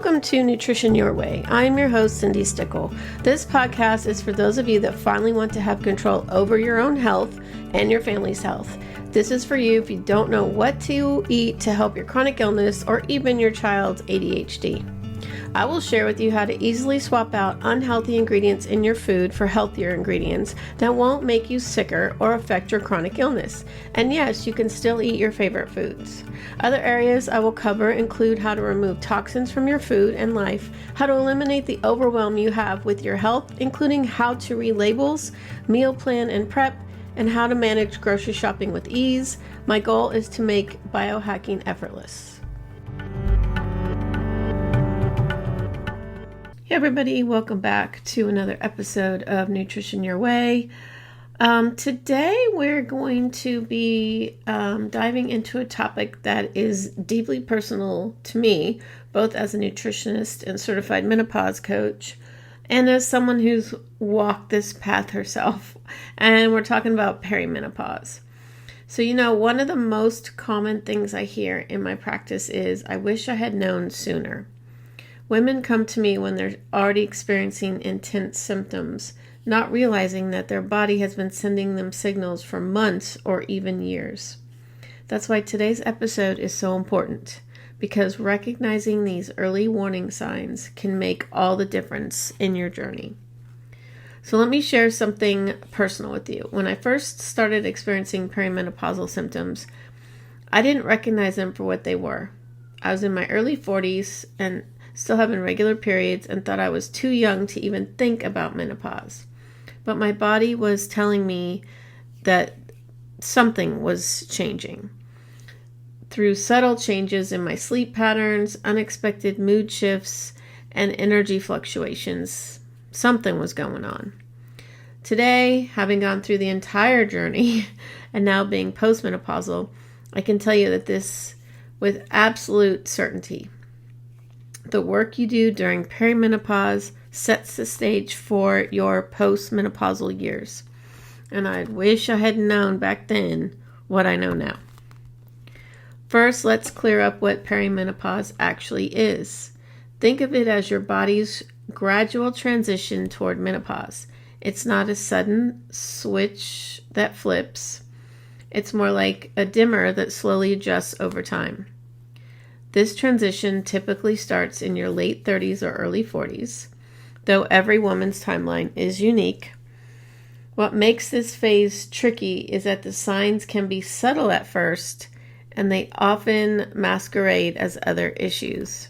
Welcome to Nutrition Your Way. I'm your host, Cindi Stickle. This podcast is for those of you that finally want to have control over your own health and your family's health. This is for you if you don't know what to eat to help your chronic illness or even your child's ADHD. I will share with you how to easily swap out unhealthy ingredients in your food for healthier ingredients that won't make you sicker or affect your chronic illness. And yes, you can still eat your favorite foods. Other areas I will cover include how to remove toxins from your food and life, how to eliminate the overwhelm you have with your health, including how to read labels, meal plan and prep, and how to manage grocery shopping with ease. My goal is to make biohacking effortless. Hey everybody, welcome back to another episode of Nutrition Your Way. Today we're going to be diving into a topic that is deeply personal to me, both as a nutritionist and certified menopause coach, and as someone who's walked this path herself. And we're talking about perimenopause. So, one of the most common things I hear in my practice is, I wish I had known sooner. Women come to me when they're already experiencing intense symptoms, not realizing that their body has been sending them signals for months or even years. That's why today's episode is so important, because recognizing these early warning signs can make all the difference in your journey. So let me share something personal with you. When I first started experiencing perimenopausal symptoms, I didn't recognize them for what they were. I was in my early 40s and still having regular periods and thought I was too young to even think about menopause. But my body was telling me that something was changing. Through subtle changes in my sleep patterns, unexpected mood shifts, and energy fluctuations, something was going on. Today, having gone through the entire journey and now being postmenopausal, I can tell you that this with absolute certainty. The work you do during perimenopause sets the stage for your postmenopausal years. And I wish I had known back then what I know now. First, let's clear up what perimenopause actually is. Think of it as your body's gradual transition toward menopause. It's not a sudden switch that flips. It's more like a dimmer that slowly adjusts over time. This transition typically starts in your late 30s or early 40s, though every woman's timeline is unique. What makes this phase tricky is that the signs can be subtle at first, and they often masquerade as other issues.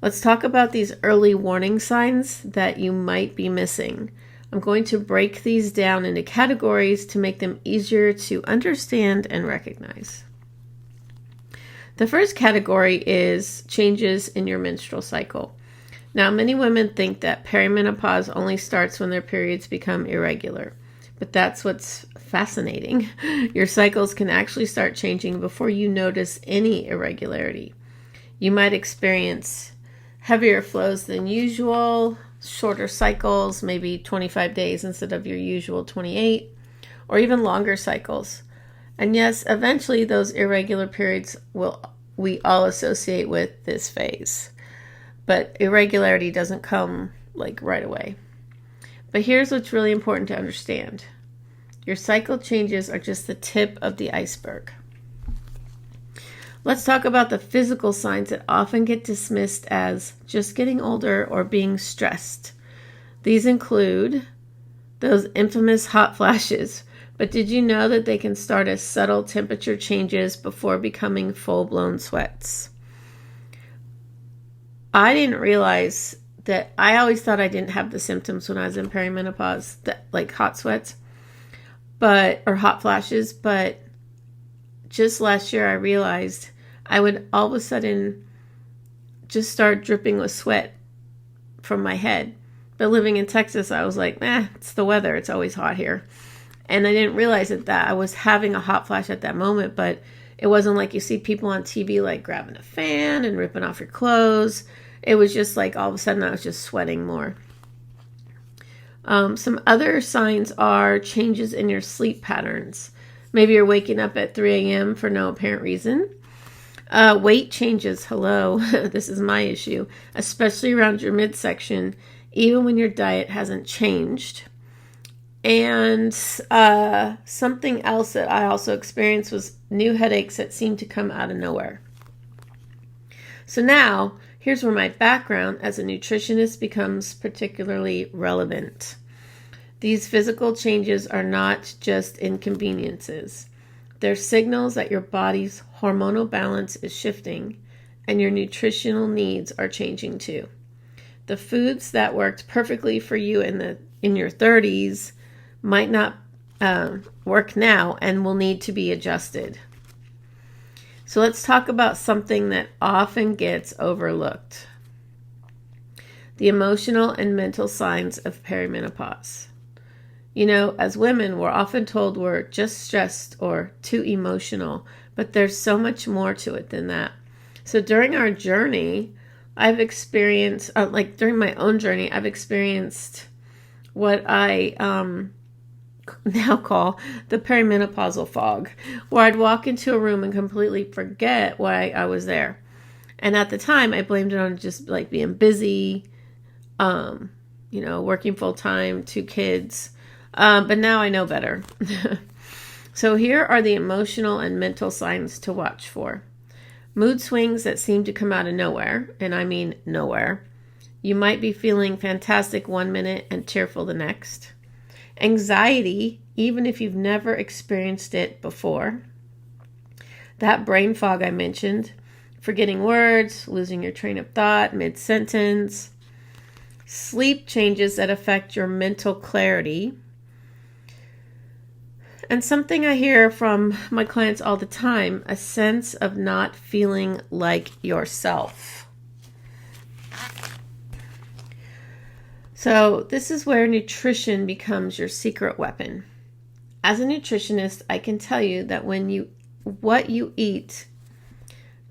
Let's talk about these early warning signs that you might be missing. I'm going to break these down into categories to make them easier to understand and recognize. The first category is changes in your menstrual cycle. Now, many women think that perimenopause only starts when their periods become irregular, but that's what's fascinating. Your cycles can actually start changing before you notice any irregularity. You might experience heavier flows than usual, shorter cycles, maybe 25 days instead of your usual 28, or even longer cycles. And yes, eventually those irregular periods we all associate with this phase. But irregularity doesn't come right away. But here's what's really important to understand. Your cycle changes are just the tip of the iceberg. Let's talk about the physical signs that often get dismissed as just getting older or being stressed. These include those infamous hot flashes. But did you know that they can start as subtle temperature changes before becoming full-blown sweats? I didn't realize that. I always thought I didn't have the symptoms when I was in perimenopause, like hot sweats, or hot flashes. But just last year, I realized I would all of a sudden just start dripping with sweat from my head. But living in Texas, I was like, it's the weather. It's always hot here. And I didn't realize that I was having a hot flash at that moment, but it wasn't like you see people on TV grabbing a fan and ripping off your clothes. It was just all of a sudden I was just sweating more. Some other signs are changes in your sleep patterns. Maybe you're waking up at 3 a.m. for no apparent reason. Weight changes. Hello. This is my issue, especially around your midsection, even when your diet hasn't changed. And something else that I also experienced was new headaches that seemed to come out of nowhere. So now, here's where my background as a nutritionist becomes particularly relevant. These physical changes are not just inconveniences. They're signals that your body's hormonal balance is shifting and your nutritional needs are changing too. The foods that worked perfectly for you in your 30s might not work now and will need to be adjusted. So let's talk about something that often gets overlooked. The emotional and mental signs of perimenopause. You know, as women, we're often told we're just stressed or too emotional, but there's so much more to it than that. So during our journey, I've experienced, during my own journey, I've experienced what I now call the perimenopausal fog, where I'd walk into a room and completely forget why I was there. And at the time, I blamed it on just like being busy, working full time, 2 kids. But now I know better. So here are the emotional and mental signs to watch for. Mood swings that seem to come out of nowhere, and I mean nowhere. You might be feeling fantastic one minute and tearful the next. Anxiety, even if you've never experienced it before. That brain fog I mentioned. Forgetting words, losing your train of thought mid-sentence. Sleep changes that affect your mental clarity. And something I hear from my clients all the time, a sense of not feeling like yourself. So this is where nutrition becomes your secret weapon. As a nutritionist, I can tell you that what you eat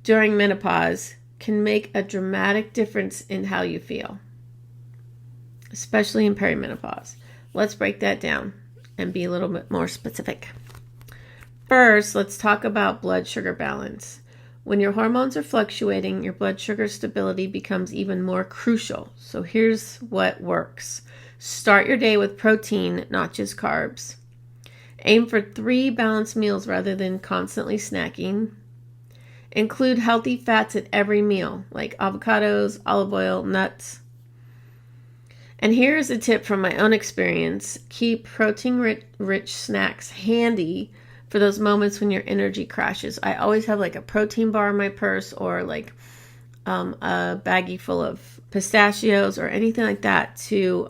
during menopause can make a dramatic difference in how you feel, especially in perimenopause. Let's break that down and be a little bit more specific. First, let's talk about blood sugar balance. When your hormones are fluctuating, your blood sugar stability becomes even more crucial. So here's what works. Start your day with protein, not just carbs. Aim for 3 balanced meals rather than constantly snacking. Include healthy fats at every meal, like avocados, olive oil, nuts. And here's a tip from my own experience. Keep protein-rich snacks handy for those moments when your energy crashes. I always have like a protein bar in my purse or like a baggie full of pistachios or anything like that to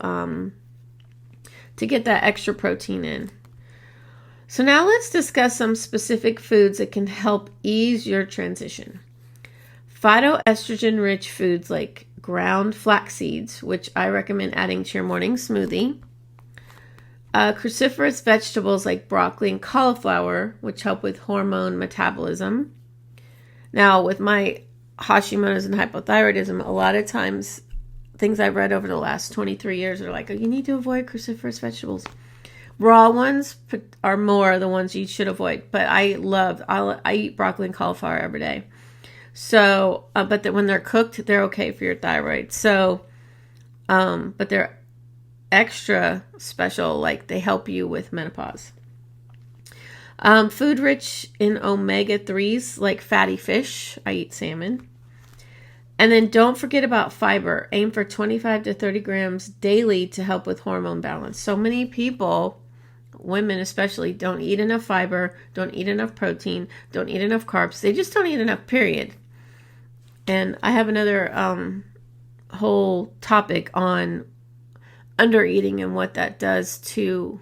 get that extra protein in. So now let's discuss some specific foods that can help ease your transition. Phytoestrogen-rich foods like ground flax seeds, which I recommend adding to your morning smoothie. Cruciferous vegetables like broccoli and cauliflower, which help with hormone metabolism. Now, with my Hashimoto's and hypothyroidism, a lot of times things I've read over the last 23 years are like, oh, you need to avoid cruciferous vegetables. Raw ones are more the ones you should avoid, but I eat broccoli and cauliflower every day. So, but when they're cooked, they're okay for your thyroid. So, but they're extra special, like they help you with menopause. Food rich in omega-3s, like fatty fish. I eat salmon. And then don't forget about fiber. Aim for 25 to 30 grams daily to help with hormone balance. So many people, women especially, don't eat enough fiber, don't eat enough protein, don't eat enough carbs. They just don't eat enough, period. And I have another whole topic on under eating and what that does to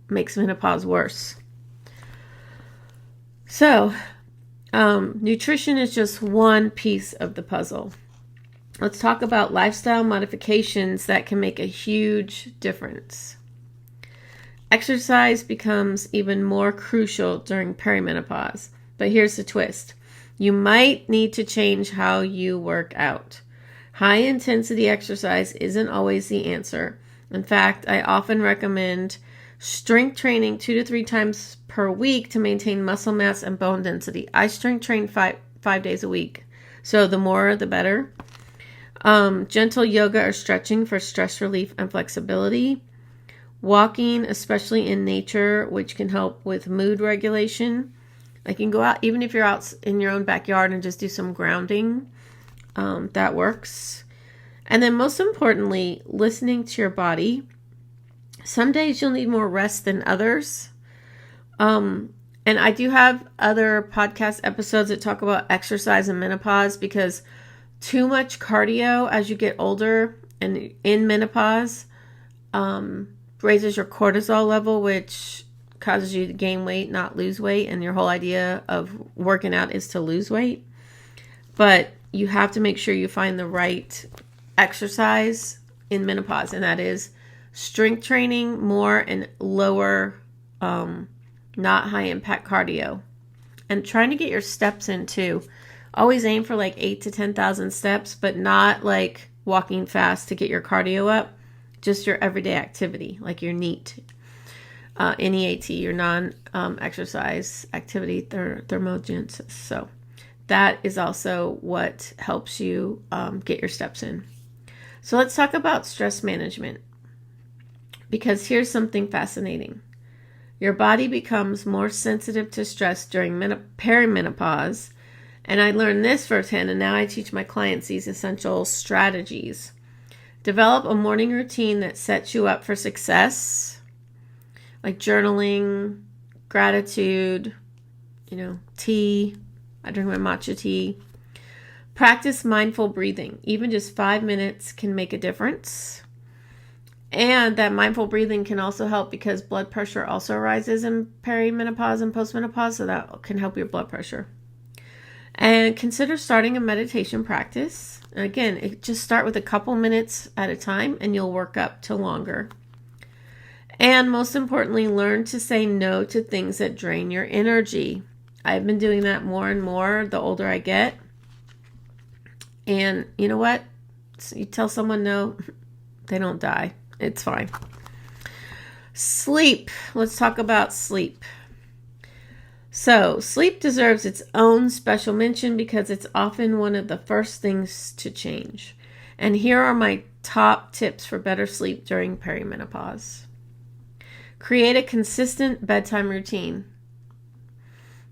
makes menopause worse. So nutrition is just one piece of the puzzle. Let's talk about lifestyle modifications that can make a huge difference. Exercise becomes even more crucial during perimenopause, but here's the twist. You might need to change how you work out. High intensity exercise isn't always the answer. In fact, I often recommend Strength training 2 to 3 times per week to maintain muscle mass and bone density. I strength train five days a week. So the more, the better. Gentle yoga or stretching for stress relief and flexibility. Walking, especially in nature, which can help with mood regulation. I can go out, even if you're out in your own backyard, and just do some grounding. That works. And then most importantly, listening to your body. Some days you'll need more rest than others. And I do have other podcast episodes that talk about exercise and menopause, because too much cardio as you get older and in menopause raises your cortisol level, which causes you to gain weight, not lose weight. And your whole idea of working out is to lose weight. But you have to make sure you find the right exercise in menopause. And that is strength training more and lower, not high impact cardio. And trying to get your steps in too. Always aim for like 8 to 10,000 steps, but not like walking fast to get your cardio up. Just your everyday activity, like your NEAT, NEAT, your non-exercise activity, thermogenesis. So that is also what helps you get your steps in. So let's talk about stress management, because here's something fascinating. Your body becomes more sensitive to stress during perimenopause. And I learned this firsthand, and now I teach my clients these essential strategies. Develop a morning routine that sets you up for success, like journaling, gratitude, tea. I drink my matcha tea. Practice mindful breathing. Even just 5 minutes can make a difference. And that mindful breathing can also help because blood pressure also rises in perimenopause and postmenopause, so that can help your blood pressure. And consider starting a meditation practice. Again, just start with a couple minutes at a time and you'll work up to longer. And most importantly, learn to say no to things that drain your energy. I've been doing that more and more the older I get. And you know what? You tell someone no, they don't die. It's fine. Sleep. Let's talk about sleep. So, sleep deserves its own special mention because it's often one of the first things to change. And here are my top tips for better sleep during perimenopause. Create a consistent bedtime routine.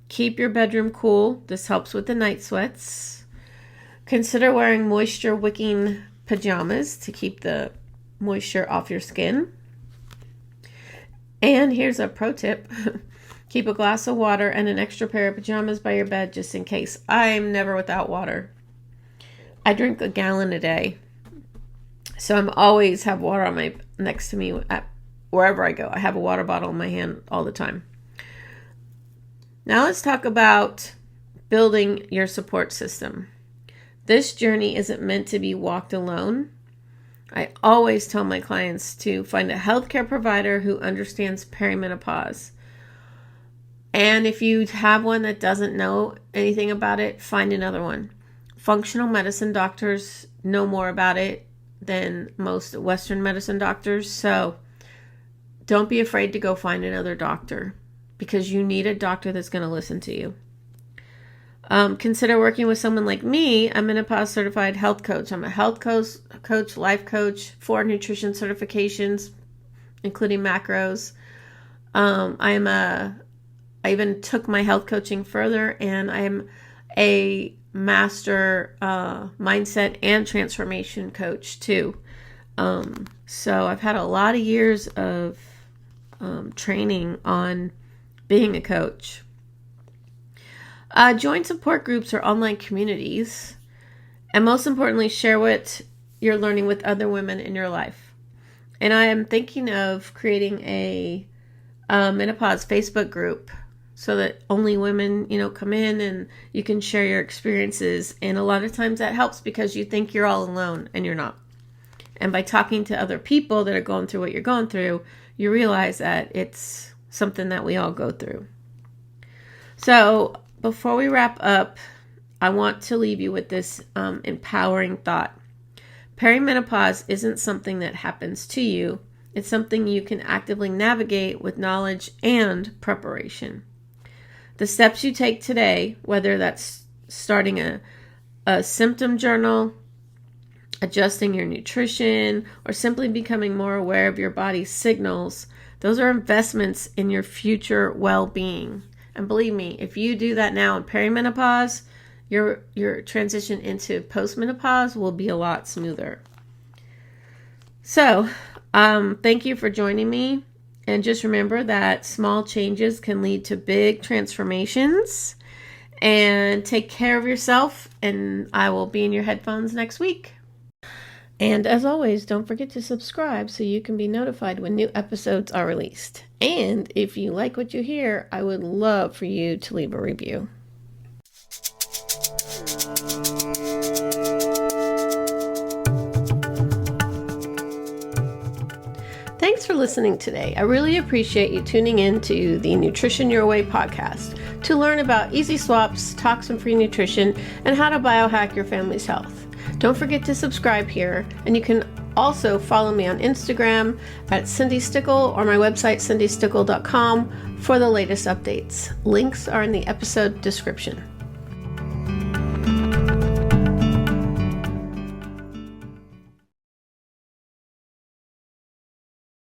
Keep your bedroom cool. This helps with the night sweats. Consider wearing moisture-wicking pajamas to keep the moisture off your skin. And here's a pro tip. Keep a glass of water and an extra pair of pajamas by your bed just in case. I'm never without water. I drink a gallon a day. So I'm always have water on next to me wherever I go. I have a water bottle in my hand all the time. Now let's talk about building your support system. This journey isn't meant to be walked alone. I always tell my clients to find a healthcare provider who understands perimenopause. And if you have one that doesn't know anything about it, find another one. Functional medicine doctors know more about it than most Western medicine doctors. So don't be afraid to go find another doctor because you need a doctor that's going to listen to you. Consider working with someone like me, a menopause certified health coach. I'm a health coach, life coach, 4 nutrition certifications, including macros. I even took my health coaching further, and I am a master mindset and transformation coach too. So I've had a lot of years of training on being a coach. Join support groups or online communities. And most importantly, share what you're learning with other women in your life. And I am thinking of creating a menopause Facebook group so that only women, come in and you can share your experiences. And a lot of times that helps because you think you're all alone and you're not. And by talking to other people that are going through what you're going through, you realize that it's something that we all go through. So before we wrap up, I want to leave you with this empowering thought. Perimenopause isn't something that happens to you. It's something you can actively navigate with knowledge and preparation. The steps you take today, whether that's starting a symptom journal, adjusting your nutrition, or simply becoming more aware of your body's signals, those are investments in your future well-being. And believe me, if you do that now in perimenopause, your transition into postmenopause will be a lot smoother. So, thank you for joining me. And just remember that small changes can lead to big transformations. And take care of yourself, and I will be in your headphones next week. And as always, don't forget to subscribe so you can be notified when new episodes are released. And if you like what you hear, I would love for you to leave a review. Thanks for listening today. I really appreciate you tuning in to the Nutrition Your Way podcast to learn about easy swaps, toxin-free nutrition, and how to biohack your family's health. Don't forget to subscribe here, and you can also follow me on Instagram at Cindi Stickle or my website cindystickle.com for the latest updates. Links are in the episode description.